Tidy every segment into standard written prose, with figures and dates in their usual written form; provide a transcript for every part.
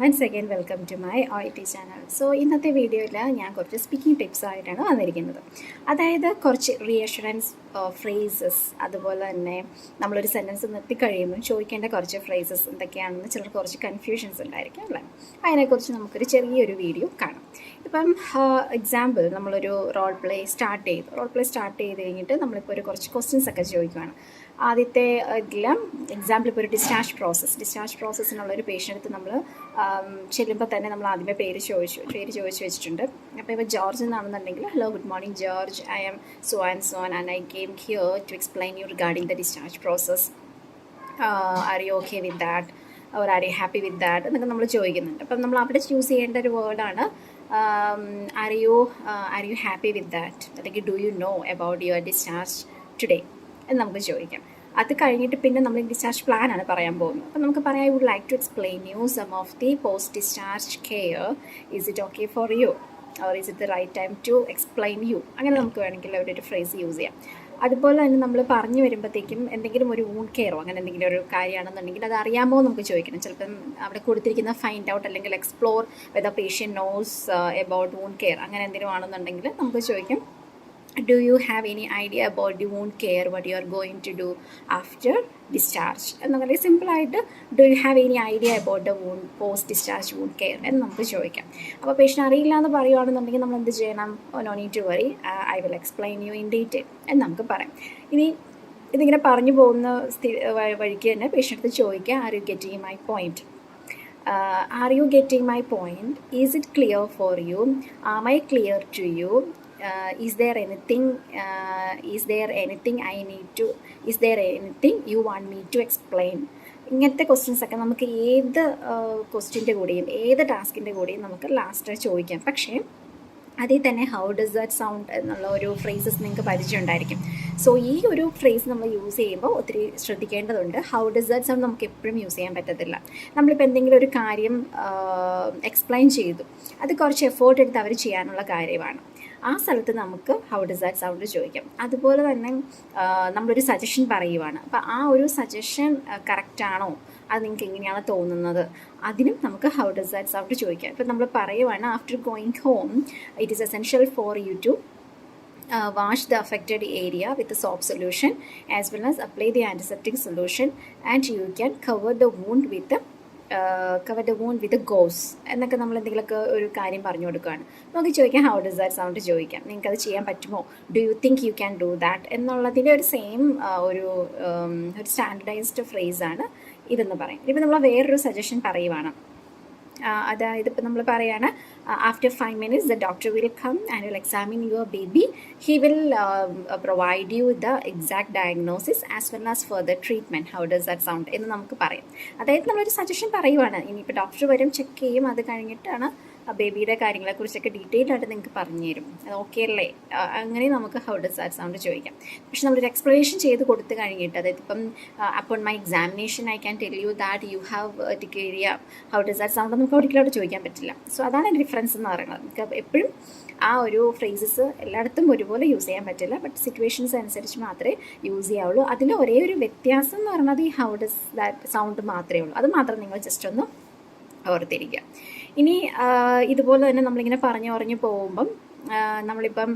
Once again welcome to my OIT channel. So ഇന്നത്തെ വീഡിയോയിൽ ഞാൻ കുറച്ച് സ്പീക്കിംഗ് ടിപ്സ് ആയിട്ടാണ് വന്നിരിക്കുന്നത്. അതായത് കുറച്ച് റീഅഷുറൻസ് ഫ്രേസസ്, അതുപോലെ തന്നെ നമ്മളൊരു സെൻറ്റൻസ് നിർത്തിക്കഴിയുമ്പോൾ ചോദിക്കേണ്ട കുറച്ച് ഫ്രേസസ് എന്തൊക്കെയാണെന്ന് ചിലർക്ക് കുറച്ച് കൺഫ്യൂഷൻസ് ഉണ്ടായിരിക്കും അല്ലേ. അതിനെക്കുറിച്ച് നമുക്കൊരു ചെറിയൊരു വീഡിയോ കാണാം. ഇപ്പം എക്സാമ്പിൾ, നമ്മളൊരു റോൾ പ്ലേ സ്റ്റാർട്ട് ചെയ്ത് കഴിഞ്ഞിട്ട് നമ്മളിപ്പോൾ ഒരു കുറച്ച് ക്വസ്റ്റ്യൻസ് ഒക്കെ ചോദിക്കുകയാണ്. ആദ്യത്തെ ഇതിലും എക്സാമ്പിൾ ഇപ്പോൾ ഒരു ഡിസ്ചാർജ് പ്രോസസ്സിനുള്ളൊരു പേഷ്യൻ്റ് നമ്മൾ ചെല്ലുമ്പോൾ തന്നെ നമ്മൾ ആദ്യമേ പേര് ചോദിച്ചു വെച്ചിട്ടുണ്ട്. അപ്പോൾ ഇപ്പോൾ ജോർജ് എന്നാണെന്നുണ്ടെങ്കിൽ, hello good morning George, I am so and I came here to explain you regarding the discharge process, are you okay with that or are you happy with that എന്നൊക്കെ നമ്മൾ ചോദിക്കുന്നുണ്ട്. അപ്പം നമ്മൾ അവിടെ ചൂസ് ചെയ്യേണ്ട ഒരു വേർഡാണ് are you happy with that, അല്ലെങ്കിൽ do you know about your discharge today എന്ന് നമുക്ക് ചോദിക്കാം. അത് കഴിഞ്ഞിട്ട് പിന്നെ നമ്മൾ ഡിസ്ചാർജ് പ്ലാനാണ് പറയാൻ പോകുന്നത്. അപ്പോൾ നമുക്ക് പറയാം, I would like to explain you some of the post discharge care, is it okay for you or is it the right time to explain you, അങ്ങനെ നമുക്ക് വേണമെങ്കിൽ ഒരു ഫ്രേസ് യൂസ് ചെയ്യാം. അതുപോലെ തന്നെ നമ്മൾ പറഞ്ഞു വരുമ്പോഴത്തേക്കും എന്തെങ്കിലും ഒരു വൂണ്ട് കെയറോ അങ്ങനെ എന്തെങ്കിലും ഒരു കാര്യമാണെന്നുണ്ടെങ്കിൽ അത് അറിയാമോ നമുക്ക് ചോദിക്കണം. ചിലപ്പം അവിടെ കൊടുത്തിരിക്കുന്ന ഫൈൻഡ് ഔട്ട് അല്ലെങ്കിൽ explore whether patient knows about wound care അങ്ങനെ എന്തെങ്കിലും ആണെന്നുണ്ടെങ്കിൽ നമുക്ക് ചോദിക്കും, do you have any idea about the wound care, what you are going to do after discharge എന്ന് വളരെ സിമ്പിളായിട്ട് do you have any idea about the wound post discharge wound care എന്ന് നമുക്ക് ചോദിക്കാം. അപ്പോൾ പേഷ്യൻ്റ് അറിയില്ല എന്ന് പറയുകയാണെന്നുണ്ടെങ്കിൽ നമ്മൾ എന്ത് ചെയ്യണം, no need to worry, I will explain you in detail എന്ന് നമുക്ക് പറയാം. ഇനി ഇതിങ്ങനെ പറഞ്ഞു പോകുന്ന വഴിക്ക് തന്നെ പേഷ്യൻ്റ് ചോദിക്കുക, are you getting my point? Are you getting my point? Is it clear for you? Am I clear to you? Is there anything you want me to explain? ഇങ്ങനത്തെ ക്വസ്റ്റ്യൻസ് ഒക്കെ നമുക്ക് ഏത് ക്വസ്റ്റ്യൻ്റെ കൂടെയും ഏത് ടാസ്കിൻ്റെ കൂടെയും നമുക്ക് ലാസ്റ്റ് ചോദിക്കാം. പക്ഷേ അതിൽ തന്നെ ഹൗ ഡസ് ദാറ്റ് സൗണ്ട് എന്നുള്ള ഒരു ഫ്രേസസ് നിങ്ങൾക്ക് പരിചയമുണ്ടായിരിക്കും. സോ ഈ ഒരു ഫ്രേസ് നമ്മൾ യൂസ് ചെയ്യുമ്പോൾ ഒത്തിരി ശ്രദ്ധിക്കേണ്ടതുണ്ട്. ഹൗ ഡസ് ദാറ്റ് സൗണ്ട് നമുക്ക് എപ്പോഴും യൂസ് ചെയ്യാൻ പറ്റത്തില്ല. നമ്മളിപ്പോൾ എന്തെങ്കിലും ഒരു കാര്യം എക്സ്പ്ലെയിൻ ചെയ്തു, അത് കുറച്ച് എഫേർട്ട് എടുത്ത് അവർ ചെയ്യാനുള്ള കാര്യമാണ്. ആ സ്ഥലത്ത് നമുക്ക് ഹൗ ഡസ് ദാറ്റ് സൗണ്ട് ചോദിക്കാം. അതുപോലെ തന്നെ നമ്മളൊരു സജഷൻ പറയുവാണ്, അപ്പോൾ ആ ഒരു സജഷൻ കറക്റ്റാണോ, അത് നിങ്ങൾക്ക് എങ്ങനെയാണ് തോന്നുന്നത്, അതിനും നമുക്ക് ഹൗ ഡസ് ദാറ്റ് സൗണ്ട് ചോദിക്കാം. ഇപ്പോൾ നമ്മൾ പറയുവാണ്, after going home it is essential for you to wash the affected area with the soap solution as well as apply the antiseptic solution, and you can cover the wound with the gauze എന്നൊക്കെ നമ്മൾ എന്തെങ്കിലുമൊക്കെ ഒരു കാര്യം പറഞ്ഞു കൊടുക്കുകയാണ്. നമുക്ക് ചോദിക്കാം how does that sound ചോദിക്കാം. നിങ്ങൾക്ക് അത് ചെയ്യാൻ പറ്റുമോ, do you think you can do that എന്നുള്ളതിൻ്റെ ഒരു സെയിം ഒരു സ്റ്റാൻഡർഡൈസ്ഡ് ഫ്രേസാണ് ഇതെന്ന് പറയും. ഇപ്പം നമ്മൾ വേറൊരു സജഷൻ പറയുവാണ്, അതായത് ഇപ്പം നമ്മൾ പറയുകയാണ്, after 5 minutes the doctor will come and will examine your baby, he will provide you the exact diagnosis as well as further treatment. How does that sound എന്ന് നമുക്ക് പറയാം. അതായത് നമ്മളൊരു സജഷൻ പറയുവാണ്, ഇനിയിപ്പോൾ ഡോക്ടർ വരും, ചെക്ക് ചെയ്യും, അത് കഴിഞ്ഞിട്ടാണ് ബേബിയുടെ കാര്യങ്ങളെക്കുറിച്ചൊക്കെ ഡീറ്റെയിൽ ആയിട്ട് നിങ്ങൾക്ക് പറഞ്ഞു തരും. അത് ഓക്കെ അല്ലേ, അങ്ങനെ നമുക്ക് ഹൗ ഡസ് ദാറ്റ് സൗണ്ട് ചോദിക്കാം. പക്ഷെ നമ്മളൊരു എക്സ്പ്ലനേഷൻ ചെയ്ത് കൊടുത്തു കഴിഞ്ഞിട്ട്, അതായത് ഇപ്പം upon my examination I can tell you that you have tachycardia, how does that sound നമുക്ക് ഒരിക്കലോട്ട് ചോദിക്കാൻ പറ്റില്ല. സോ അതാണ് ഡിഫറൻസ് എന്ന് പറയുന്നത്. നമുക്ക് എപ്പോഴും ആ ഒരു ഫ്രേസസ് എല്ലായിടത്തും ഒരുപോലെ യൂസ് ചെയ്യാൻ പറ്റില്ല, ബട്ട് സിറ്റുവേഷൻസ് അനുസരിച്ച് മാത്രമേ യൂസ് ചെയ്യാവുള്ളൂ. അതിൽ ഒരേ ഒരു വ്യത്യാസം എന്ന് പറയുന്നത് ഈ ഹൗ ഡസ് ദാറ്റ് സൗണ്ട് മാത്രമേ ഉള്ളൂ. അത് മാത്രം നിങ്ങൾ ജസ്റ്റ് ഒന്ന് ഓർത്തിരിക്കുക. ഇനി ഇതുപോലെ തന്നെ നമ്മളിങ്ങനെ പറഞ്ഞു പോകുമ്പം നമ്മളിപ്പം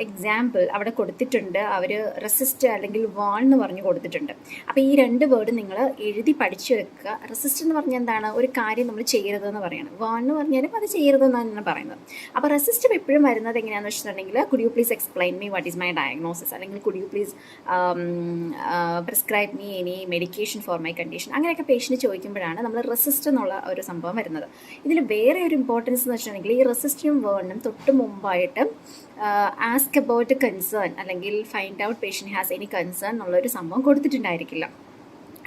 എക്സാമ്പിൾ അവിടെ കൊടുത്തിട്ടുണ്ട്, അവർ റെസിസ്റ്റ് അല്ലെങ്കിൽ വാൺ എന്ന് പറഞ്ഞ് കൊടുത്തിട്ടുണ്ട്. അപ്പോൾ ഈ രണ്ട് വേർഡ് നിങ്ങൾ എഴുതി പഠിച്ചു വെക്കുക. റെസിസ്റ്റ് എന്ന് പറഞ്ഞാൽ എന്താണ്, ഒരു കാര്യം നമ്മൾ ചെയ്യരുതെന്ന് പറയണം. വാൺ എന്ന് പറഞ്ഞാലും അത് ചെയ്യരുതെന്നാണ് ഞാൻ പറയുന്നത്. അപ്പോൾ റെസിസ്റ്റ് എപ്പോഴും വരുന്നത് എങ്ങനെയാണെന്ന് വെച്ചിട്ടുണ്ടെങ്കിൽ, could you please explain me what is my diagnosis, അല്ലെങ്കിൽ could you please prescribe me any medication for my condition, അങ്ങനെയൊക്കെ പേഷ്യൻ്റ് ചോദിക്കുമ്പോഴാണ് നമ്മൾ റെസിസ്റ്റ് എന്നുള്ള ഒരു സംഭവം വരുന്നത്. ഇതിൽ വേറെ ഒരു ഇമ്പോർട്ടൻസ് എന്ന് വെച്ചിട്ടുണ്ടെങ്കിൽ, ഈ റെസിസ്റ്റും വേർഡിനും തൊട്ട് മുമ്പായിട്ട് ആസ്ക് അബൌട്ട് കൺസേൺ അല്ലെങ്കിൽ find out patient has any concern എന്നുള്ളൊരു സംഭവം കൊടുത്തിട്ടുണ്ടായിരിക്കില്ല.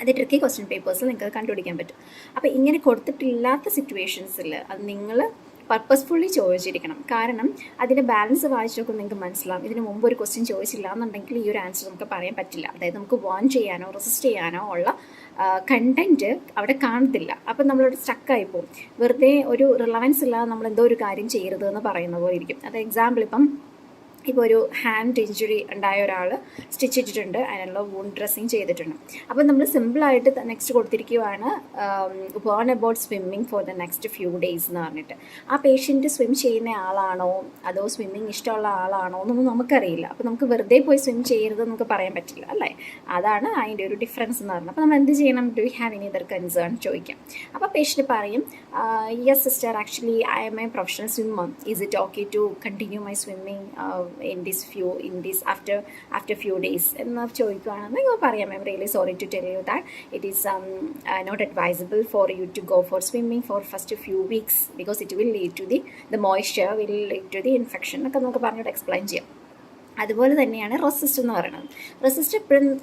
അത് ട്രിക്കി ക്വസ്റ്റ്യൻ പേപ്പേഴ്സിൽ നിങ്ങൾക്ക് കണ്ടുപിടിക്കാൻ പറ്റും. അപ്പോൾ ഇങ്ങനെ കൊടുത്തിട്ടില്ലാത്ത സിറ്റുവേഷൻസിൽ അത് നിങ്ങൾ പർപ്പസ്ഫുള്ളി ചോദിച്ചിരിക്കണം. കാരണം അതിൻ്റെ ബാലൻസ് വായിച്ച് നോക്കുമ്പോൾ നിങ്ങൾക്ക് മനസ്സിലാവും, ഇതിന് മുമ്പ് ഒരു ക്വസ്റ്റ്യൻ ചോദിച്ചില്ല എന്നുണ്ടെങ്കിൽ ഈ ഒരു ആൻസർ നമുക്ക് പറയാൻ പറ്റില്ല. അതായത് നമുക്ക് വാൺ ചെയ്യാനോ റെസിസ്റ്റ് ചെയ്യാനോ ഉള്ള കണ്ടൻറ്റ് അവിടെ കാണത്തില്ല. അപ്പം നമ്മളവിടെ സ്റ്റക്കായി പോകും. വെറുതെ ഒരു റിലവൻസ് ഇല്ലാതെ നമ്മൾ എന്തോ ഒരു കാര്യം ചെയ്യരുത് എന്ന് പറയുന്ന പോലെ ഇരിക്കും. അത് എക്സാമ്പിൾ, ഇപ്പം ഇപ്പോൾ ഒരു ഹാൻഡ് ഇഞ്ചുറി ഉണ്ടായ ഒരാൾ സ്റ്റിച്ച് ഇട്ടിട്ടുണ്ട്, അതിനുള്ള വൂണ്ട് ഡ്രസ്സിങ് ചെയ്തിട്ടുണ്ട്. അപ്പോൾ നമ്മൾ സിമ്പിളായിട്ട് നെക്സ്റ്റ് കൊടുത്തിരിക്കുകയാണ് warn about swimming four the next few days എന്ന് പറഞ്ഞിട്ട്. ആ പേഷ്യൻറ്റ് സ്വിം ചെയ്യുന്ന ആളാണോ അതോ സ്വിമ്മിങ് ഇഷ്ടമുള്ള ആളാണോ എന്നൊന്നും നമുക്കറിയില്ല. അപ്പോൾ നമുക്ക് വെറുതെ പോയി സ്വിം ചെയ്യരുത് നമുക്ക് പറയാൻ പറ്റില്ല അല്ലേ. അതാണ് അതിൻ്റെ ഒരു ഡിഫറൻസ് എന്ന് പറഞ്ഞത്. അപ്പോൾ നമ്മൾ എന്ത് ചെയ്യണം? Do you have any other concern ചോദിക്കാം. അപ്പോൾ പേഷ്യൻറ്റ് പറയും yes sister, actually I am a professional swimmer, is it okay to continue my swimming in this after few days എന്ന് ചോദിക്കുകയാണെന്ന് പറയാം. I'm really sorry to tell you that it is not advisable for you to go for swimming for first few weeks because it will lead to the moisture will lead to the infection എന്നൊക്കെ നമുക്ക് പറഞ്ഞിട്ട് explain ചെയ്യാം. അതുപോലെ തന്നെയാണ് resist എന്ന് പറയുന്നത്. Resist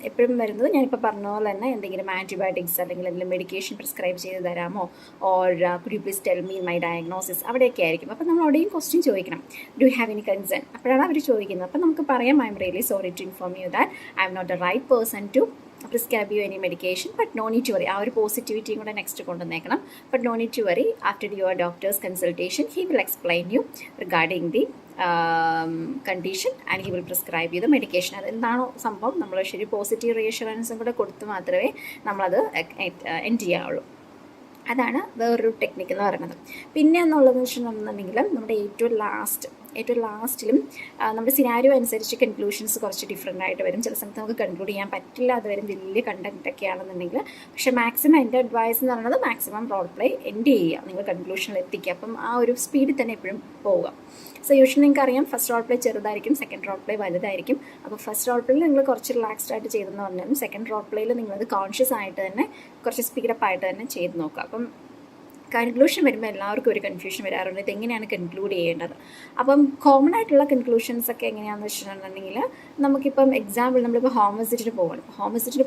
എപ്പോഴും വരുന്നത് ഞാനിപ്പോൾ പറഞ്ഞ പോലെ തന്നെ എന്തെങ്കിലും ആൻറ്റിബയോട്ടിക്സ് അല്ലെങ്കിൽ എന്തെങ്കിലും മെഡിക്കേഷൻ പ്രിസ്ക്രൈബ് ചെയ്ത് തരാമോ, or could you please tell me my diagnosis, അവിടെയൊക്കെ ആയിരിക്കും. അപ്പോൾ നമ്മൾ അവിടെയും ക്വസ്റ്റ്യൻ ചോദിക്കണം, do you have any concern, അപ്പോഴാണ് അവർ ചോദിക്കുന്നത്. അപ്പോൾ നമുക്ക് പറയാം, I M really sorry to inform you that I am not the right person to prescribe you any medication, but no need to worry. ആ ഒരു പോസിറ്റിവിറ്റിയും കൂടെ next കൊണ്ടുവന്നേക്കണം. but no need to worry, after your doctor's consultation he will explain you regarding the condition and he will prescribe you the medication. അതെന്താണോ സംഭവം നമ്മൾ ശരി positive റീഅഷുറൻസും കൂടെ കൊടുത്ത് മാത്രമേ നമ്മളത് എൻഡ് ചെയ്യാവുള്ളൂ. അതാണ് വേറൊരു ടെക്നിക്ക് എന്ന് പറയുന്നത്. പിന്നെ എന്നുള്ളതെന്ന് വെച്ചിട്ടുണ്ടെന്നുണ്ടെങ്കിൽ നമ്മുടെ ഏറ്റവും ലാസ്റ്റിലും നമ്മുടെ സിനാരിയോ അനുസരിച്ച് കൺക്ലൂഷൻസ് കുറച്ച് ഡിഫറെൻ്റ് ആയിട്ട് വരും. ചില സമയത്ത് നമുക്ക് കൺക്ലൂഡ് ചെയ്യാൻ പറ്റില്ല, അത് വരും വലിയ കണ്ടൻറ്റൊക്കെ ആണെന്നുണ്ടെങ്കിൽ. പക്ഷേ മാക്സിമം എൻ്റെ അഡ്വൈസ് എന്ന് പറയുന്നത് മാക്സിമം റോൾ പ്ലേ എൻഡ് ചെയ്യുക, നിങ്ങൾ കൺക്ലൂഷനിൽ എത്തിക്കുക. അപ്പം ആ ഒരു സ്പീഡിൽ തന്നെ എപ്പോഴും പോവുക. സോ യൂഷ്വലി നിങ്ങൾക്ക് അറിയാം, ഫസ്റ്റ് റോൾ പ്ലേ ചെറുതായിരിക്കും, സെക്കൻഡ് റോൾ പ്ലേ വലുതായിരിക്കും. അപ്പോൾ ഫസ്റ്റ് റോൾ പ്ലേയിൽ നിങ്ങൾ കുറച്ച് റിലാക്സ്ഡ് ആയിട്ട് ചെയ്തെന്ന് പറഞ്ഞാലും സെക്കൻഡ് റോൾ പ്ലേയിൽ നിങ്ങളത് കോൺഷ്യസ് ആയിട്ട് തന്നെ കുറച്ച് സ്പീഡപ്പ് ആയിട്ട് തന്നെ ചെയ്ത് നോക്കുക. അപ്പം കൺക്ലൂഷൻ വരുമ്പോൾ എല്ലാവർക്കും ഒരു കൺഫ്യൂഷൻ വരാറുണ്ട്, ഇതെങ്ങനെയാണ് കൺക്ലൂഡ് ചെയ്യേണ്ടത്. അപ്പം കോമൺ ആയിട്ടുള്ള കൺക്ലൂഷൻസ് ഒക്കെ എങ്ങനെയാണെന്ന് വെച്ചിട്ടുണ്ടെങ്കിൽ, നമുക്കിപ്പം എക്സാമ്പിൾ നമ്മളിപ്പോൾ ഹോം വിസിറ്റിന്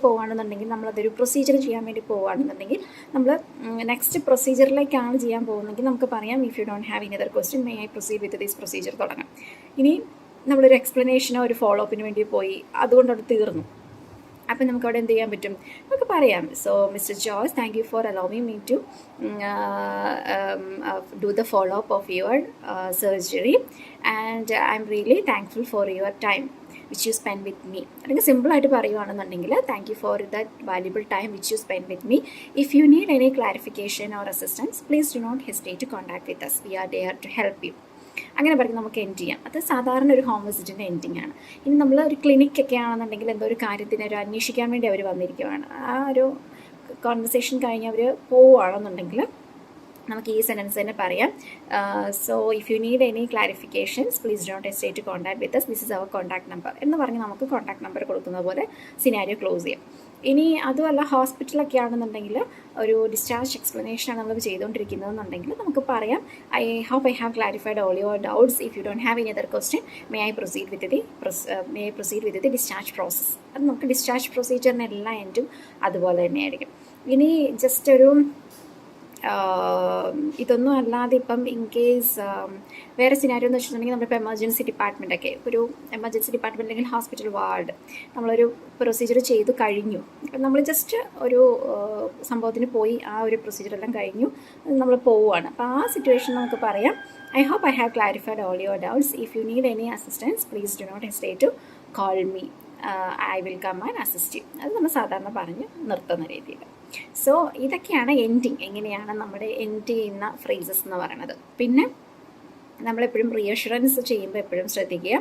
പോകുകയാണെന്നുണ്ടെങ്കിൽ നമ്മളതൊരു പ്രൊസീജിയർ ചെയ്യാൻ വേണ്ടി പോകുകയാണെന്നുണ്ടെങ്കിൽ നമ്മൾ നെക്സ്റ്റ് പ്രൊസീജിയറിലേക്കാണ് ചെയ്യാൻ പോകുന്നതെങ്കിൽ നമുക്ക് പറയാം, if you don't have any other question may I proceed with this procedure തുടങ്ങാം. ഇനി നമ്മളൊരു എക്സ്പ്ലനേഷനോ ഒരു ഫോളോ അപ്പിന് വേണ്ടി പോയി, അതുകൊണ്ട് അത് തീർന്നു. അപ്പം നമുക്ക് അവിടെ എന്ത് ചെയ്യാൻ പറ്റും, നമുക്ക് പറയാം, so mister Joyce, thank you for allowing me to do the follow up of your surgery and I M really thankful for your time which you spend with me. അല്ലെങ്കിൽ സിമ്പിളായിട്ട് പറയുകയാണെന്നുണ്ടെങ്കിൽ, thank you for that valuable time which you spend with me. If you need any clarification or assistance please do not hesitate to contact with us, we are there to help you. അങ്ങനെ പറഞ്ഞ് നമുക്ക് end ചെയ്യാം. അത് സാധാരണ ഒരു home വിസിറ്റിൻ്റെ ending ആണ്. ഇനി നമ്മൾ ഒരു ക്ലിനിക്കൊക്കെ ആണെന്നുണ്ടെങ്കിൽ എന്തോ ഒരു കാര്യത്തിന് ഒരു അന്വേഷിക്കാൻ വേണ്ടി അവർ വന്നിരിക്കുകയാണ്, ആ ഒരു കോൺവെർസേഷൻ കഴിഞ്ഞ് അവർ പോവുകയാണെന്നുണ്ടെങ്കിൽ നമുക്ക് ഈ സെൻറ്റൻസ് തന്നെ പറയാം, so if you need any clarifications please don't hesitate to contact with us, this is our contact number എന്ന് പറഞ്ഞ് നമുക്ക് കോൺടാക്ട് നമ്പർ കൊടുക്കുന്ന പോലെ സിനാരിയോ ക്ലോസ് ചെയ്യാം. ഇനി അതുമല്ല ഹോസ്പിറ്റലൊക്കെ ആണെന്നുണ്ടെങ്കിൽ ഒരു ഡിസ്ചാർജ് എക്സ്പ്ലനേഷനാണ് നമ്മൾ ചെയ്തുകൊണ്ടിരിക്കുന്നതെന്നുണ്ടെങ്കിൽ നമുക്ക് പറയാം, I hope I have clarified all your doubts, if you don't have any other question may I proceed with the discharge process. അത് നമുക്ക് ഡിസ്ചാർജ് പ്രൊസീജിയറിന് എല്ലാ എൻഡും അതുപോലെ തന്നെയായിരിക്കും. ഇനി ജസ്റ്റ് ഒരു ഇതൊന്നും അല്ലാതെ ഇപ്പം ഇൻ കേസ് വേറെ സിനാരിയോ എന്ന് വെച്ചിട്ടുണ്ടെങ്കിൽ നമ്മളിപ്പോൾ എമർജൻസി ഡിപ്പാർട്ട്മെൻറ്റൊക്കെ, ഒരു എമർജൻസി ഡിപ്പാർട്ട്മെൻറ്റ് അല്ലെങ്കിൽ ഹോസ്പിറ്റൽ വാർഡ് നമ്മളൊരു പ്രൊസീജിയർ ചെയ്തു കഴിഞ്ഞു, അപ്പം നമ്മൾ ജസ്റ്റ് ഒരു സംഭവത്തിന് പോയി ആ ഒരു പ്രൊസീജിയറെല്ലാം കഴിഞ്ഞു നമ്മൾ പോവുകയാണ്. അപ്പോൾ ആ സിറ്റുവേഷൻ നമുക്ക് പറയാം, I hope I have clarified all your doubts, if you need any assistance please do not hesitate to call me, I will come and assist you. അത് നമ്മൾ സാധാരണ പറഞ്ഞ് നിർത്തുന്ന രീതിയിൽ. സോ ഇതൊക്കെയാണ് എൻഡിങ്, എങ്ങനെയാണ് നമ്മുടെ എൻഡ് ചെയ്യുന്ന ഫ്രേസസ് എന്ന് പറയുന്നത്. പിന്നെ നമ്മളെപ്പോഴും റീഅഷുറൻസ് ചെയ്യുമ്പോൾ എപ്പോഴും ശ്രദ്ധിക്കുക,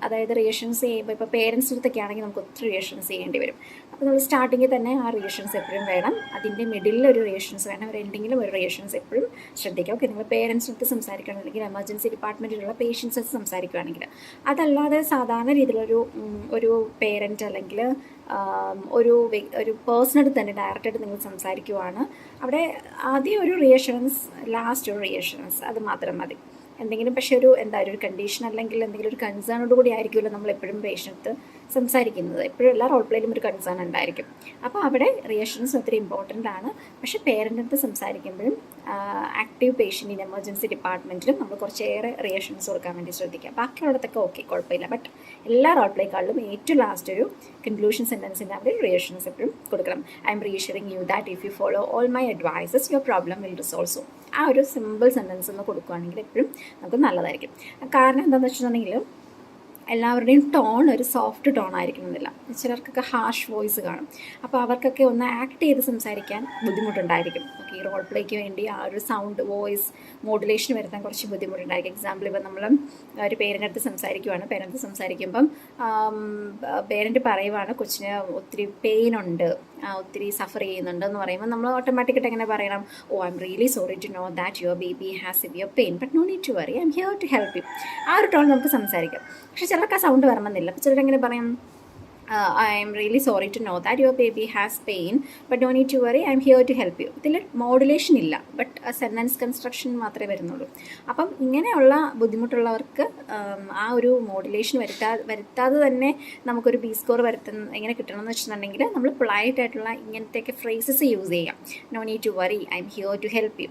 അതായത് റീഅഷുറൻസ് ചെയ്യുമ്പോൾ ഇപ്പോൾ പേരൻസിൻ്റെ അടുത്തൊക്കെ ആണെങ്കിൽ നമുക്ക് ഒത്തിരി റീഅഷുറൻസ് ചെയ്യേണ്ടി വരും. അപ്പോൾ നമ്മൾ സ്റ്റാർട്ടിങ്ങിൽ തന്നെ ആ റീഅഷുറൻസ് എപ്പോഴും വേണം, അതിൻ്റെ മിഡിലിൽ ഒരു റീഅഷുറൻസ് വേണം, ഒരു എൻഡിങ്ങിലും ഒരു റീഅഷുറൻസ് എപ്പോഴും ശ്രദ്ധിക്കുക. ഓക്കെ, നിങ്ങൾ പേരൻസിനടുത്ത് സംസാരിക്കുകയാണെങ്കിൽ എമർജൻസി ഡിപ്പാർട്ട്മെൻറ്റിലുള്ള പേഷ്യൻസ് സംസാരിക്കുകയാണെങ്കിൽ, അതല്ലാതെ സാധാരണ രീതിയിലൊരു പേരൻറ്റ് അല്ലെങ്കിൽ ഒരു പേഴ്സണടുത്ത് തന്നെ ഡയറക്റ്റായിട്ട് നിങ്ങൾ സംസാരിക്കുവാണ്, അവിടെ ആദ്യം ഒരു റീഅഷുറൻസ്, ലാസ്റ്റ് ഒരു റീഅഷുറൻസ്, അത് മാത്രം മതി. എന്തെങ്കിലും പക്ഷേ ഒരു കണ്ടീഷൻ അല്ലെങ്കിൽ എന്തെങ്കിലും ഒരു കൺസേണോട് കൂടി ആയിരിക്കുമല്ലോ നമ്മൾ എപ്പോഴും പേഷ്യൻറ്റ് സംസാരിക്കുന്നത്, എപ്പോഴും എല്ലാ റോൾ പ്ലേയിലും ഒരു കൺസേൺ ഉണ്ടായിരിക്കും. അപ്പോൾ അവിടെ റീഅഷുറൻസ് ഒത്തിരി ഇമ്പോർട്ടൻ്റ് ആണ്. പക്ഷേ പേരൻറ്റിനടുത്ത് സംസാരിക്കുമ്പോഴും ആക്റ്റീവ് പേഷ്യൻ്റ് ഇൻ എമർജൻസി ഡിപ്പാർട്ട്മെൻറ്റിലും നമ്മൾ കുറച്ചേറെ റീഅഷുറൻസ് കൊടുക്കാൻ വേണ്ടി ശ്രദ്ധിക്കുക. ബാക്കിയുള്ളതൊക്കെ ഓക്കെ, കുഴപ്പമില്ല. ബട്ട് എല്ലാ റോൾ പ്ലേക്കാളിലും ഏറ്റവും ലാസ്റ്റ് ഒരു കൺക്ലൂഷൻ സെൻറ്റൻസിൻ്റെ അവിടെ റീഅഷുറൻസ് എപ്പോഴും കൊടുക്കണം. I am reassuring you that if you follow all my advices your problem will resolve soon. ആ ഒരു സിമ്പിൾ സെൻറ്റൻസ് ഒന്ന് കൊടുക്കുകയാണെങ്കിൽ എപ്പോഴും നമുക്ക് നല്ലതായിരിക്കും. കാരണം എന്താണെന്ന് വെച്ചിട്ടുണ്ടെങ്കിൽ എല്ലാവരുടെയും ടോൺ ഒരു സോഫ്റ്റ് ടോൺ ആയിരിക്കണമെന്നില്ല. ചിലർക്കൊക്കെ ഹാഷ് വോയിസ് കാണും. അപ്പോൾ അവർക്കൊക്കെ ഒന്ന് ആക്ട് ചെയ്ത് സംസാരിക്കാൻ ബുദ്ധിമുട്ടുണ്ടായിരിക്കും. ഓക്കെ, ഈ റോൾ പ്ലേക്ക് വേണ്ടി ആ ഒരു സൗണ്ട് വോയിസ് മോഡുലേഷൻ വരുത്താൻ കുറച്ച് ബുദ്ധിമുട്ടുണ്ടായിരിക്കും. എക്സാമ്പിൾ, ഇപ്പോൾ നമ്മൾ ഒരു പേരൻ്റെ അടുത്ത് സംസാരിക്കുവാണ്. പേരൻ്റ് സംസാരിക്കുമ്പം പേരൻ്റ് പറയുവാണ് കൊച്ചിന് ഒത്തിരി പെയിൻ ഉണ്ട്, ഒത്തിരി സഫർ ചെയ്യുന്നുണ്ട് എന്ന് പറയുമ്പോൾ നമ്മൾ ഓട്ടോമാറ്റിക്കായിട്ട് എങ്ങനെ പറയണം? Oh, I M really sorry to know that your baby has severe pain but no need to worry, I am here to help you. ആ ഒരു ടോൺ നമുക്ക് സംസാരിക്കാം. പക്ഷേ ചിലർക്ക് ആ സൗണ്ട് വരണമെന്നില്ല. അപ്പോൾ ചിലരെങ്ങനെ പറയും? I am really sorry to know that your baby has pain, but don't need to worry, I am here to help you. ഇതിൽ മോഡുലേഷൻ ഇല്ല, ബട്ട് സെൻറ്റൻസ് കൺസ്ട്രക്ഷൻ മാത്രമേ വരുന്നുള്ളൂ. അപ്പം ഇങ്ങനെയുള്ള ബുദ്ധിമുട്ടുള്ളവർക്ക് ആ ഒരു മോഡുലേഷൻ വരുത്താതെ തന്നെ നമുക്കൊരു ബി സ്കോർ എങ്ങനെ കിട്ടണമെന്ന് വെച്ചിട്ടുണ്ടെങ്കിൽ നമ്മൾ പൊളൈറ്റ് ആയിട്ടുള്ള ഇങ്ങനത്തെയൊക്കെ ഫ്രേസസ് യൂസ് ചെയ്യാം. No need to worry, I am here to help you.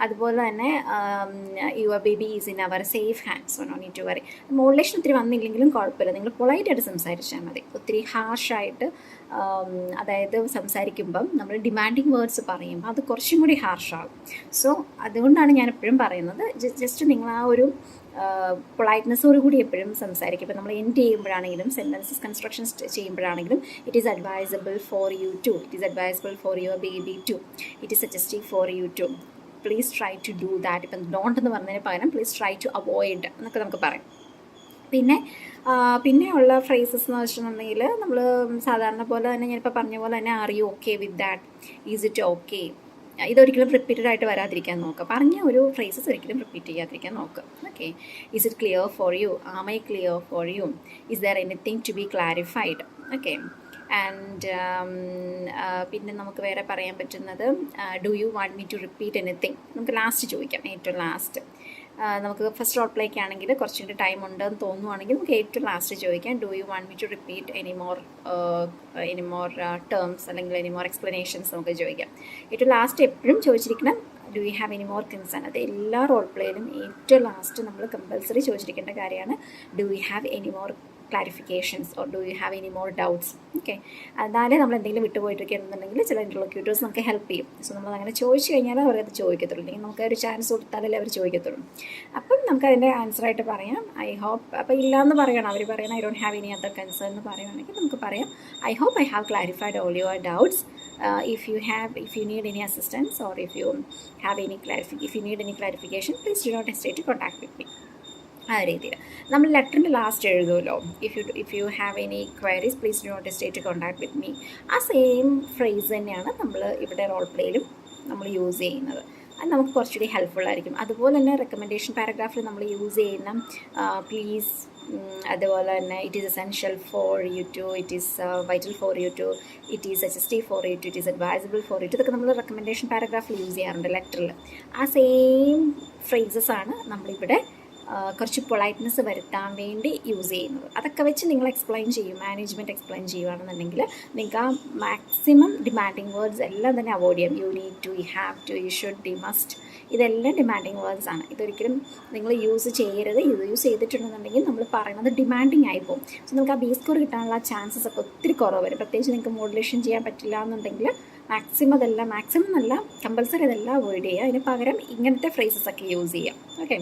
അതുപോലെ തന്നെ your baby is in our safe hands, so no need to worry. Modulation ഒത്തിരി വന്നില്ലെങ്കിലും കുഴപ്പമില്ല, നിങ്ങൾ പൊളൈറ്റായിട്ട് സംസാരിച്ചാൽ മതി. ഒത്തിരി ഹാർഷായിട്ട്, അതായത് സംസാരിക്കുമ്പം നമ്മൾ ഡിമാൻഡിങ് വേർഡ്സ് പറയുമ്പോൾ അത് കുറച്ചും കൂടി ഹാർഷാകും. സോ അതുകൊണ്ടാണ് ഞാൻ എപ്പോഴും പറയുന്നത്, ജസ്റ്റ് നിങ്ങൾ ആ ഒരു പൊളൈറ്റ്നെസ്സോട് കൂടി എപ്പോഴും സംസാരിക്കും. ഇപ്പോൾ നമ്മൾ എൻഡ് ചെയ്യുമ്പോഴാണെങ്കിലും സെൻറ്റൻസസ് കൺസ്ട്രക്ഷൻസ് ചെയ്യുമ്പോഴാണെങ്കിലും it is advisable for you to, it is advisable for your baby to, it is suggestive for you to, please try to do that. ഇപ്പം ഡോണ്ട് എന്ന് പറഞ്ഞതിന് പകരം പ്ലീസ് ട്രൈ ടു അവോയ്ഡ് എന്നൊക്കെ നമുക്ക് പറയാം. പിന്നെയുള്ള phrases എന്ന് വെച്ചിട്ടുണ്ടെങ്കിൽ നമ്മൾ സാധാരണ പോലെ തന്നെ ഞാനിപ്പോൾ പറഞ്ഞ പോലെ തന്നെ R you okay with that, is it okay, ഇതൊരിക്കലും റിപ്പീറ്റഡ് ആയിട്ട് വരാതിരിക്കാൻ നോക്കുക. പറഞ്ഞ ഒരു ഫ്രേസസ് ഒരിക്കലും റിപ്പീറ്റ് ചെയ്യാതിരിക്കാൻ നോക്കുക. Okay, is it clear for you, am I clear for you, is there anything to be clarified. Okay, and പിന്നെ നമുക്ക് വേറെ പറയാൻ പറ്റുന്നത് do you want me to repeat anything, നമുക്ക് ലാസ്റ്റ് ചോദിക്കാം. ഏറ്റവും ലാസ്റ്റ് നമുക്ക് ഫസ്റ്റ് റോൾ പ്ലേക്ക് ആണെങ്കിൽ കുറച്ചുകൂടി ടൈം ഉണ്ടെന്ന് തോന്നുവാണെങ്കിൽ നമുക്ക് ഏറ്റവും ലാസ്റ്റ് ചോദിക്കാം, do you want me to repeat any more terms അല്ലെങ്കിൽ എനി മോർ എക്സ്പ്ലനേഷൻസ് നമുക്ക് ചോദിക്കാം. ഏറ്റവും ലാസ്റ്റ് എപ്പോഴും ചോദിച്ചിരിക്കണം do you have any more concern. അത് എല്ലാ റോൾ പ്ലേയിലും ഏറ്റവും ലാസ്റ്റ് നമ്മൾ കമ്പൽസറി ചോദിച്ചിരിക്കേണ്ട കാര്യമാണ്, do you have any more clarifications or do you have any more doubts. Okay, എന്നാലേ നമ്മൾ എന്തെങ്കിലും വിട്ടുപോയിട്ടൊക്കെ എന്നുണ്ടെങ്കിൽ ചില ഇൻ്റർലോക്യൂട്ടേഴ്സ് നമുക്ക് ഹെൽപ്പ് ചെയ്യും. സോ നമ്മളങ്ങനെ ചോദിച്ചു കഴിഞ്ഞാൽ അവരത് ചോദിക്കത്തുള്ളൂ, അല്ലെങ്കിൽ നമുക്ക് ഒരു ചാൻസ് കൊടുത്താലല്ലേ അവർ ചോദിക്കത്തുള്ളൂ. അപ്പം നമുക്കതിൻ്റെ ആൻസറായിട്ട് പറയാം ഐ ഹോപ്പ്. അപ്പോൾ ഇല്ലയെന്ന് പറയണം, അവർ പറയണം I don't have any other concern എന്ന് പറയുകയാണെങ്കിൽ നമുക്ക് പറയാം I hope I have clarified all your doubts. If you need any assistance or if you need any clarification, please do not hesitate to contact with me. ആ രീതിയിൽ നമ്മൾ ലെറ്ററിൻ്റെ last എഴുതുമല്ലോ, if you have any queries please do not hesitate to contact with me. ആ same phrase തന്നെയാണ് നമ്മൾ ഇവിടെ role പ്ലേയിലും നമ്മൾ യൂസ് ചെയ്യുന്നത്. അത് നമുക്ക് കുറച്ചുകൂടി ഹെൽപ്ഫുൾ ആയിരിക്കും. അതുപോലെ തന്നെ റെക്കമെൻഡേഷൻ പാരഗ്രാഫിൽ നമ്മൾ യൂസ് ചെയ്യുന്ന പ്ലീസ്, അതുപോലെ തന്നെ it is essential for you to, it is vital for you to, it is suggestive for you to, it is advisable for you to, ഇതൊക്കെ നമ്മൾ റെക്കമെൻഡേഷൻ പാരഗ്രാഫിൽ യൂസ് ചെയ്യാറുണ്ട് ലെറ്ററിൽ. ആ സെയിം ഫ്രേസസ് ആണ് നമ്മളിവിടെ കുറച്ച് പൊളൈറ്റ്നെസ് വരുത്താൻ വേണ്ടി യൂസ് ചെയ്യുന്നത്. അതൊക്കെ വെച്ച് നിങ്ങൾ എക്സ്പ്ലെയിൻ ചെയ്യും, മാനേജ്മെൻറ്റ് എക്സ്പ്ലെയിൻ ചെയ്യുകയാണെന്നുണ്ടെങ്കിൽ നിങ്ങൾക്ക് ആ മാക്സിമം ഡിമാൻഡിങ് വേർഡ്സ് എല്ലാം തന്നെ അവോയ്ഡ് ചെയ്യാം. You need to, you have to, you should, you must, ഇതെല്ലാം ഡിമാൻഡിങ് വേർഡ്സ് ആണ്. ഇതൊരിക്കലും നിങ്ങൾ യൂസ് ചെയ്യരുത്. ഇത് യൂസ് ചെയ്തിട്ടുണ്ടെന്നുണ്ടെങ്കിൽ നമ്മൾ പറയുന്നത് ഡിമാൻഡിങ് ആയിപ്പോവും. സോ നമുക്ക് ആ ബി സ്കോർ കിട്ടാനുള്ള ചാൻസസ് ഒക്കെ ഒത്തിരി കുറവ് വരും. പ്രത്യേകിച്ച് നിങ്ങൾക്ക് മോഡുലേഷൻ ചെയ്യാൻ പറ്റില്ല എന്നുണ്ടെങ്കിൽ മാക്സിമം എന്നല്ല, കമ്പൽസറി അതെല്ലാം അവോയ്ഡ് ചെയ്യുക. അതിന് പകരം ഇങ്ങനത്തെ ഫ്രേസസ് ഒക്കെ യൂസ് ചെയ്യാം. ഓക്കെ,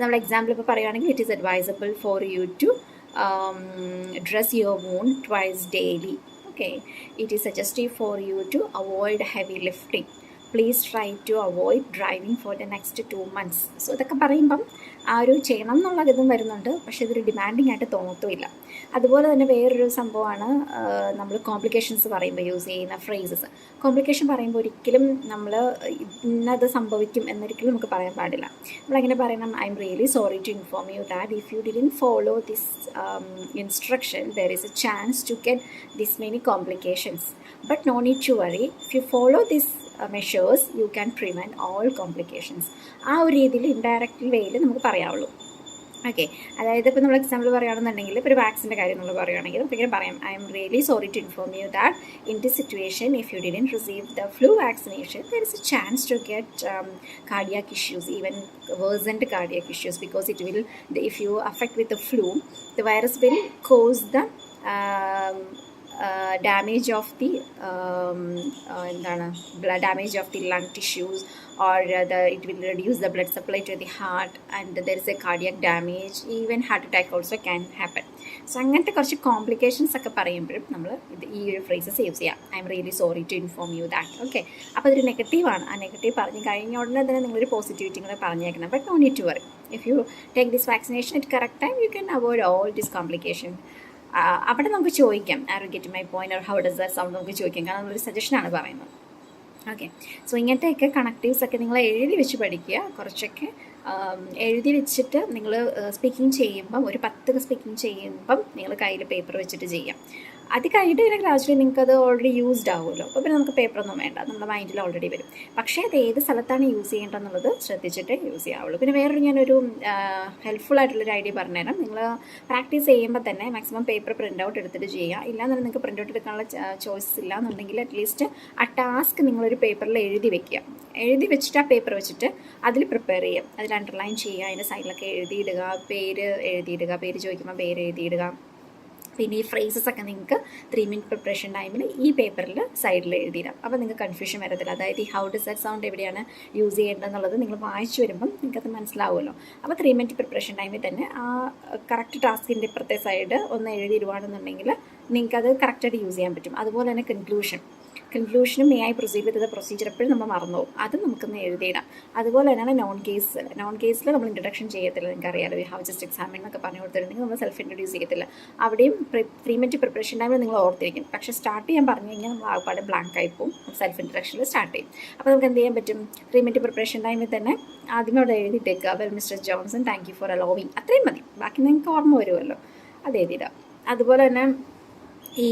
നമ്മൾ എക്സാമ്പിൾ ഇപ്പോൾ പറയുകയാണെങ്കിൽ it is advisable for you to dress your wound twice daily. Okay, it is suggestive for you to avoid heavy lifting, please try to avoid driving for the next 2 months. So ഇതൊക്കെ പറയുമ്പം ആ ഒരു ചെയ്യണം എന്നുള്ള ഇതും വരുന്നുണ്ട്, പക്ഷേ ഇതൊരു ഡിമാൻഡിങ് ആയിട്ട് തോന്നത്തുമില്ല. അതുപോലെ തന്നെ വേറൊരു സംഭവമാണ് നമ്മൾ കോംപ്ലിക്കേഷൻസ് പറയുമ്പോൾ യൂസ് ചെയ്യുന്ന ഫ്രേസസ്. കോംപ്ലിക്കേഷൻ പറയുമ്പോൾ ഒരിക്കലും നമ്മൾ ഇന്നത് സംഭവിക്കും എന്നൊരിക്കലും നമുക്ക് പറയാൻ പാടില്ല. നമ്മളെങ്ങനെ പറയണം, I M really sorry to inform you that if you didn't follow this instruction there is a chance to get this many complications but no need to worry, if you follow this measures you can prevent all complications. ആ ഒരു രീതിയിൽ indirect വേയിൽ നമുക്ക് പറയാവുള്ളൂ. Okay, അതായത് ഇപ്പോൾ നമ്മൾ example പറയുകയാണെന്നുണ്ടെങ്കിൽ ഇപ്പോൾ ഒരു വാക്സിൻ്റെ കാര്യം നമ്മൾ പറയുകയാണെങ്കിൽ നമുക്ക് ഇങ്ങനെ പറയാം, I M really sorry to inform you that in this situation if you didn't receive the flu vaccination there is a chance to get cardiac issues, even worsened cardiac issues, because it will, if you affect with the flu the virus will cause the damage of the എന്താണ് damage of the lung tissues or it will reduce the blood supply to the heart and there is a cardiac damage, even heart attack also can happen. So അങ്ങനത്തെ കുറച്ച് complications ഒക്കെ പറയുമ്പോഴും നമ്മൾ ഈ ഒരു phrases use ചെയ്യാം. I M really sorry to inform you that. Okay, അപ്പോൾ അതൊരു നെഗറ്റീവാണ്. ആ നെഗറ്റീവ് പറഞ്ഞ് കഴിഞ്ഞ ഉടനെ തന്നെ നിങ്ങളൊരു പോസിറ്റിവിറ്റി കൂടെ പറഞ്ഞേക്കണം. But no need to worry. If you take this vaccination at correct time you can avoid all this complication. അവിടെ നമുക്ക് ചോദിക്കാം, are you get my point or how does that sound നമുക്ക് ചോദിക്കാം, കാരണം നമ്മളൊരു സജഷനാണ് പറയുന്നത്. ഓക്കെ, സോ ഇങ്ങനത്തെയൊക്കെ connectives ഒക്കെ നിങ്ങൾ എഴുതി വെച്ച് പഠിക്കുക. കുറച്ചൊക്കെ എഴുതി വെച്ചിട്ട് നിങ്ങൾ സ്പീക്കിംഗ് ചെയ്യുമ്പം ഒരു 10 സ്പീക്കിംഗ് ചെയ്യുമ്പം നിങ്ങൾ കയ്യിൽ പേപ്പർ വെച്ചിട്ട് ചെയ്യാം. അത് കഴിഞ്ഞിട്ട് പിന്നെ ഗ്രാജുവലി നിങ്ങൾക്ക് അത് ഓൾറെഡി യൂസ്ഡ് ആവുമല്ലോ. അപ്പോൾ പിന്നെ നമുക്ക് പേപ്പറൊന്നും വേണ്ട, നമ്മുടെ മൈൻഡിൽ ഓൾറെഡി വരും. പക്ഷേ അത് ഏത് സ്ഥലത്താണ് യൂസ് ചെയ്യേണ്ടതെന്നുള്ളത് ശ്രദ്ധിച്ചിട്ട് യൂസ് ചെയ്യാവുള്ളൂ. പിന്നെ വേറൊരു ഞാനൊരു ഹെൽപ്ഫുൾ ആയിട്ടുള്ളൊരു ഐഡിയ പറഞ്ഞുതരാം. നിങ്ങൾ പ്രാക്ടീസ് ചെയ്യുമ്പോൾ തന്നെ മാക്സിമം പേപ്പർ പ്രിൻ്റ് ഔട്ട് എടുത്തിട്ട് ചെയ്യുക. ഇല്ലാന്നുണ്ടെങ്കിൽ നിങ്ങൾക്ക് പ്രിൻ്റ് ഔട്ട് എടുക്കാനുള്ള ചോയ്സ് ഇല്ല എന്നുണ്ടെങ്കിൽ അറ്റ്ലീസ്റ്റ് ആ ടാസ്ക് നിങ്ങളൊരു പേപ്പറിൽ എഴുതി വെക്കുക. എഴുതി വെച്ചിട്ട് ആ പേപ്പർ വെച്ചിട്ട് അതിൽ പ്രിപ്പയർ ചെയ്യുക. അതിൽ അണ്ടർലൈൻ ചെയ്യുക, അതിൻ്റെ സൈഡിലൊക്കെ എഴുതിയിടുക, പേര് എഴുതിയിടുക, പേര് ചോദിക്കുമ്പോൾ പേര് എഴുതിയിടുക. പിന്നെ ഈ ഫ്രേസസ് ഒക്കെ നിങ്ങൾക്ക് 3 മിനിറ്റ് പ്രിപ്പറേഷൻ ടൈമിൽ ഈ പേപ്പറിൽ സൈഡിൽ എഴുതിയിടാം. അപ്പോൾ നിങ്ങൾക്ക് കൺഫ്യൂഷൻ വരത്തില്ല. അതായത് ഈ ഹൗ ഡസ് ദാറ്റ് സൗണ്ട് എവിടെയാണ് യൂസ് ചെയ്യേണ്ടതെന്നുള്ളത് നിങ്ങൾ വായിച്ചു വരുമ്പം നിങ്ങൾക്കത് മനസ്സിലാവുമല്ലോ. അപ്പോൾ 3 മിനിറ്റ് പ്രിപ്പറേഷൻ ടൈമിൽ തന്നെ ആ കറക്റ്റ് ടാസ്കിൻ്റെ ഇപ്പുറത്തെ സൈഡ് ഒന്ന് എഴുതിയിടുവാണെന്നുണ്ടെങ്കിൽ നിങ്ങൾക്കത് കറക്റ്റായിട്ട് യൂസ് ചെയ്യാൻ പറ്റും. അതുപോലെ തന്നെ കൺക്ലൂഷനും may I proceed with the procedure എപ്പോഴും നമ്മൾ മറന്നുപോകും. അത് നമുക്കൊന്ന് എഴുതിയിടാം. അതുപോലെ തന്നെയാണ് നോൺ കേസിൽ നമ്മൾ ഇൻട്രൊഡക്ഷൻ ചെയ്യത്തില്ല. നിങ്ങൾക്കറിയാലോ, വി ഹാവ് ജസ്റ്റ് എക്സാമിൻ എന്നൊക്കെ പറഞ്ഞു കൊടുത്തിട്ടുണ്ടെങ്കിൽ നമ്മൾ സെൽഫ് ഇൻട്രൊഡ്യൂസ് ചെയ്യത്തില്ല. അവിടെയും 3 മിനിറ്റ് പ്രിപ്പറേഷൻ ടൈമിൽ നിങ്ങൾ ഓർത്തിരിക്കും. പക്ഷേ സ്റ്റാർട്ട് ചെയ്യാൻ പറഞ്ഞു കഴിഞ്ഞാൽ നമ്മൾ ആൾക്കാട് ബ്ലാങ്ക് ആയി പോകും. സെൽഫ് ഇൻട്രൊഡക്ഷനിൽ സ്റ്റാർട്ട് ചെയ്യും. അപ്പോൾ നമുക്ക് എന്ത് ചെയ്യാൻ പറ്റും? 3 മിനിറ്റ് പ്രിപ്പറേഷൻ ടൈമിൽ തന്നെ ആദ്യമേ അവിടെ എഴുതിയിട്ടേക്കുക, well mister Johnson, thank you for allowing. അത്രയും മതി. ബാക്കി നിങ്ങൾക്ക് ഓർമ്മ വരുമല്ലോ, അത് എഴുതിയിടാം. അതുപോലെ തന്നെ ഈ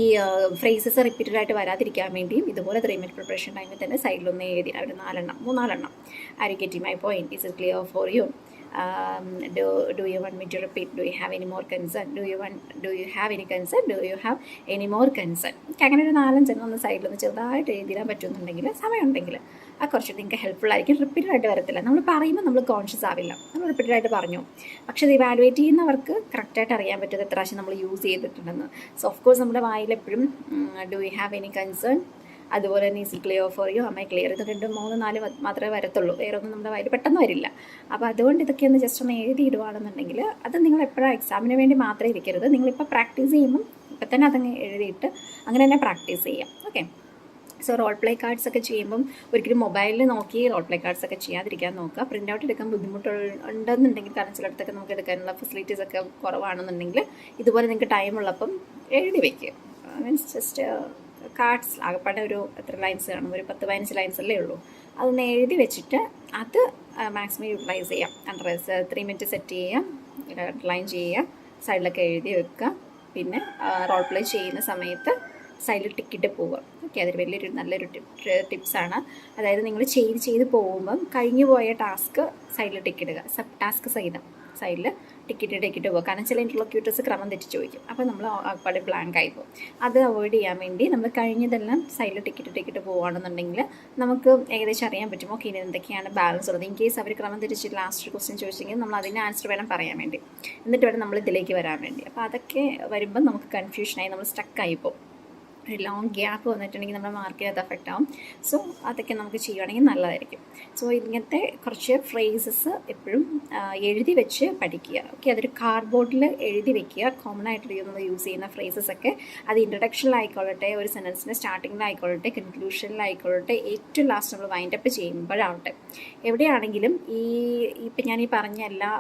ഫ്രേസസ് റിപ്പീറ്റഡ് ആയിട്ട് വരാതിരിക്കാൻ വേണ്ടിയും ഇതുപോലെ 3 മിനിറ്റ് പ്രിപ്പറേഷൻ ടൈമിൽ തന്നെ സൈഡിലൊന്ന് എഴുതി ഒരു 3-4 are you getting my point? Is it clear for U? Do you want me to repeat? Do you have any more concern? Do you have any concern? Do you have any more concern? അങ്ങനെ ഒരു 4-5 ഒന്ന് സൈഡിലൊന്ന് ചെറുതായിട്ട് എഴുതിയിടാൻ പറ്റുമെന്നുണ്ടെങ്കിൽ, സമയമുണ്ടെങ്കിൽ ആ കുറച്ചുകൂടി നിങ്ങൾക്ക് helpful ആയിരിക്കും. Repeated ആയിട്ട് വരത്തില്ല. നമ്മൾ പറയുമ്പോൾ നമ്മൾ കോൺഷ്യസ് ആവില്ല, നമ്മൾ റിപ്പീറ്റഡ് ആയിട്ട് പറഞ്ഞു. പക്ഷേ ഇത് ഇവാലുവേറ്റ് ചെയ്യുന്നവർക്ക് കറക്റ്റായിട്ട് അറിയാൻ പറ്റും എത്ര പ്രാവശ്യം നമ്മൾ യൂസ് ചെയ്തിട്ടുണ്ടെന്ന്. സോ ഓഫ് കോഴ്സ് നമ്മുടെ വായിലെപ്പോഴും do you have any concern, അതുപോലെ തന്നെ ഈസ് ക്ലിയർ ഫോർ യു, അമ്മ ക്ലിയർ. ഇത് 2, 3, 4 മാത്രമേ വരത്തുള്ളൂ. വേറെ ഒന്നും നമ്മുടെ വായിൽ പെട്ടെന്ന് വരില്ല. അപ്പോൾ അതുകൊണ്ട് ഇതൊക്കെ ഒന്ന് ജസ്റ്റ് ഒന്ന് എഴുതിയിടുകയാണെന്നുണ്ടെങ്കിൽ അത് നിങ്ങൾ എപ്പോഴും എക്സാമിന് വേണ്ടി മാത്രമേ ഇരിക്കരുത്. നിങ്ങളിപ്പോൾ പ്രാക്ടീസ് ചെയ്യുമ്പം ഇപ്പം തന്നെ അതങ്ങ് എഴുതിയിട്ട് അങ്ങനെ തന്നെ പ്രാക്ടീസ് ചെയ്യാം. Okay, so role play cards ഒക്കെ ചെയ്യുമ്പം ഒരിക്കലും മൊബൈലിൽ നോക്കി റോൾ പ്ലേ കാർഡ്സ് ഒക്കെ ചെയ്യാതിരിക്കാൻ നോക്കുക. പ്രിൻ്റ് ഔട്ട് എടുക്കാൻ ബുദ്ധിമുട്ടുണ്ടെന്നുണ്ടെങ്കിൽ, കാരണം ചിലയിടത്തൊക്കെ നമുക്ക് എടുക്കാനുള്ള ഫെസിലിറ്റീസ് ഒക്കെ കുറവാണെന്നുണ്ടെങ്കിൽ ഇതുപോലെ നിങ്ങൾക്ക് ടൈം ഉള്ളപ്പം എഴുതി വയ്ക്കുക. മീൻസ് ജസ്റ്റ് കാർഡ്സ് ആകപ്പാടെ ഒരു എത്ര ലൈൻസ് കാണും? ഒരു 10-15 ലൈൻസ് അല്ലേ ഉള്ളൂ. അതൊന്ന് എഴുതി വെച്ചിട്ട് അത് മാക്സിമം യൂട്ടിലൈസ് ചെയ്യാം. 3 മിനിറ്റ് സെറ്റ് ചെയ്യുക, അണ്ടർലൈൻ ചെയ്യുക, സൈഡിലൊക്കെ എഴുതി വെക്കുക. പിന്നെ റോൾ പ്ലേ ചെയ്യുന്ന സമയത്ത് സൈഡിൽ ടിക്കിട്ട് പോവുക. ഓക്കെ, അതൊരു നല്ലൊരു ടിപ്സാണ്. അതായത് നിങ്ങൾ ചെയ്ത് പോകുമ്പം കഴിഞ്ഞു പോയ ടാസ്ക് സൈഡിൽ ടിക്കിടുക, സബ് ടാസ്ക് സൈഡിൽ ടിക്കറ്റ് പോകുക. കാരണം ചില ഇൻ്റർലോക്യൂട്ടേഴ്സ് ക്രമം തെറ്റി ചോദിക്കും. അപ്പോൾ നമ്മൾ ആൾക്കാട് ബ്ലാങ്ക് ആയി പോകും. അത് അവോയ്ഡ് ചെയ്യാൻ വേണ്ടി നമ്മൾ കഴിഞ്ഞതെല്ലാം സൈഡിൽ ടിക്കറ്റ് പോകുകയാണെന്നുണ്ടെങ്കിൽ നമുക്ക് ഏകദേശം അറിയാൻ പറ്റും, ഓക്കെ ഇനി എന്തൊക്കെയാണ് ബാലൻസ് ഉള്ളത്. ഇൻ കേസ് അവർ ക്രമം തെറ്റിച്ച് ലാസ്റ്റ് ക്വസ്റ്റ്യൻ ചോദിച്ചെങ്കിൽ നമ്മൾ അതിന് ആൻസർ വേണം പറയാൻ വേണ്ടി, എന്നിട്ട് വേണം നമ്മൾ ഇതിലേക്ക് വരാൻ വേണ്ടി. അപ്പോൾ അതൊക്കെ വരുമ്പം നമുക്ക് കൺഫ്യൂഷനായി നമ്മൾ സ്റ്റക്കായി പോകും. ഒരു ലോങ് ഗ്യാപ്പ് വന്നിട്ടുണ്ടെങ്കിൽ നമ്മുടെ മാർക്കിനകത്ത് എഫക്റ്റ് ആവും. സോ അതൊക്കെ നമുക്ക് ചെയ്യുകയാണെങ്കിൽ നല്ലതായിരിക്കും. സോ ഇങ്ങനത്തെ കുറച്ച് ഫ്രേസസ് എപ്പോഴും എഴുതി വെച്ച് പഠിക്കുക. ഓക്കെ, അതൊരു കാർഡ്ബോർഡിൽ എഴുതി വെക്കുക. കോമൺ ആയിട്ട് നമ്മൾ യൂസ് ചെയ്യുന്ന ഫ്രേസസ് ഒക്കെ, അത് ഇൻട്രഡക്ഷനിലായിക്കൊള്ളട്ടെ, ഒരു സെൻറ്റൻസിൻ്റെ സ്റ്റാർട്ടിങ്ങിലായിക്കൊള്ളട്ടെ, കൺക്ലൂഷനിലായിക്കൊള്ളട്ടെ, ഏറ്റവും ലാസ്റ്റ് നമ്മൾ വൈൻഡപ്പ് ചെയ്യുമ്പോഴാവട്ടെ, എവിടെയാണെങ്കിലും ഇപ്പം ഞാൻ ഈ പറഞ്ഞ എല്ലാ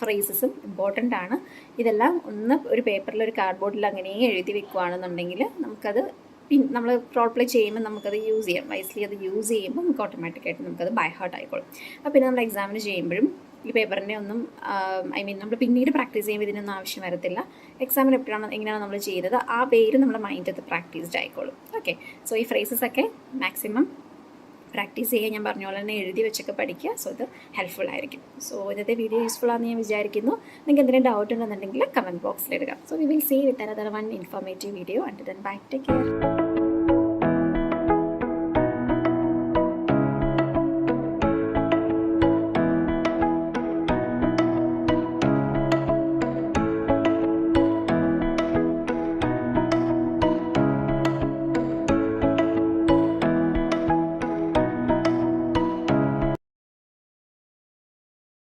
ഫ്രേസസും ഇമ്പോർട്ടൻ്റ് ആണ്. ഇതെല്ലാം ഒന്ന് ഒരു പേപ്പറിൽ, ഒരു കാർഡ്ബോർഡിൽ അങ്ങനെ എഴുതി വെക്കുകയാണെന്നുണ്ടെങ്കിൽ നമുക്കത് നമ്മൾ റോൾ പ്ലേ ചെയ്യുമ്പോൾ നമുക്കത് യൂസ് ചെയ്യാം. വൈസ്ലി അത് യൂസ് ചെയ്യുമ്പോൾ നമുക്ക് ഓട്ടോമാറ്റിക്കായിട്ട് നമുക്കത് ബൈ ഹാർട്ട് ആയിക്കോളും. അപ്പോൾ പിന്നെ നമ്മൾ എക്സാമിന് ചെയ്യുമ്പോഴും ഈ പേപ്പറിൻ്റെ ഒന്നും നമ്മൾ പിന്നീട് പ്രാക്ടീസ് ചെയ്യുമ്പോൾ ഇതിനൊന്നും ആവശ്യം വരത്തില്ല. എക്സാമിന് എങ്ങനെയാണ് നമ്മൾ ചെയ്തത് ആ പേര് നമ്മുടെ മൈൻഡത്ത് പ്രാക്ടീസ്ഡ് ആയിക്കോളും. ഓക്കെ, സോ ഈ ഫ്രേസസ് ഒക്കെ മാക്സിമം പ്രാക്ടീസ് ചെയ്യുക. ഞാൻ പറഞ്ഞ പോലെ തന്നെ എഴുതി വെച്ചൊക്കെ പഠിക്കുക. സോ ഇത് ഹെൽപ്ഫുൾ ആയിരിക്കും. സോ ഇന്നത്തെ വീഡിയോ യൂസ്ഫുൾ ആണെന്ന് ഞാൻ വിചാരിക്കുന്നു. നിങ്ങൾക്ക് എന്തെങ്കിലും ഡൗട്ട് ഉണ്ടെന്നുണ്ടെങ്കിൽ കമൻറ്റ് ബോക്സിലിടുക. So we will see with another one informative video. Until then bye, take care.